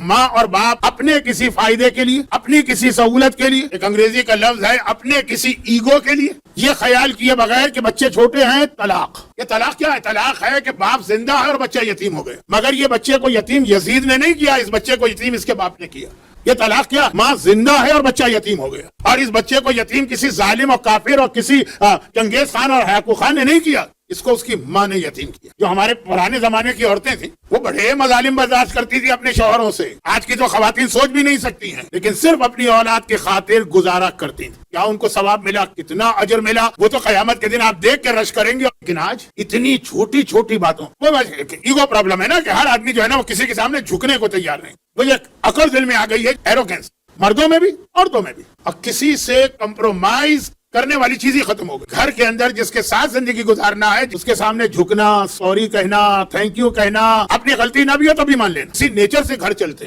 ماں اور باپ اپنے کسی فائدے کے لیے، اپنی کسی سہولت کے لیے، ایک انگریزی کا لفظ ہے اپنے کسی ایگو کے لیے، یہ خیال کیے بغیر کہ بچے چھوٹے ہیں طلاق. یہ طلاق کیا ہے؟ طلاق ہے کہ باپ زندہ ہے اور بچہ یتیم ہو گیا، مگر یہ بچے کو یتیم یزید نے نہیں کیا، اس بچے کو یتیم اس کے باپ نے کیا. یہ طلاق کیا؟ ماں زندہ ہے اور بچہ یتیم ہو گیا، اور اس بچے کو یتیم کسی ظالم اور کافر اور کسی چنگیز خان اور ہلاکو خان نے نہیں کیا، اس کو اس کی ماں نے یتیم کیا. جو ہمارے پرانے زمانے کی عورتیں تھیں وہ بڑے مظالم برداشت کرتی تھی اپنے شوہروں سے، آج کی تو خواتین سوچ بھی نہیں سکتی ہیں، لیکن صرف اپنی اولاد کی خاطر گزارا کرتی تھی. کیا ان کو ثواب ملا؟ کتنا اجر ملا؟ وہ تو قیامت کے دن آپ دیکھ کے رش کریں گے. لیکن آج اتنی چھوٹی چھوٹی باتوں، وہ ایگو پرابلم ہے نا کہ ہر آدمی جو ہے نا وہ کسی کے سامنے جھکنے کو تیار نہیں. وہ یہ عقل دل میں آ گئی ہے، ایروگینس، مردوں میں بھی عورتوں میں بھی، اور کسی سے کمپرومائز کرنے والی چیز ہی ختم ہو گئی. گھر کے اندر جس کے ساتھ زندگی گزارنا ہے، اس کے سامنے جھکنا، سوری کہنا، تھینک یو کہنا، اپنی غلطی نہ بھی ہو تو بھی مان لینا، اسی نیچر سے گھر چلتے.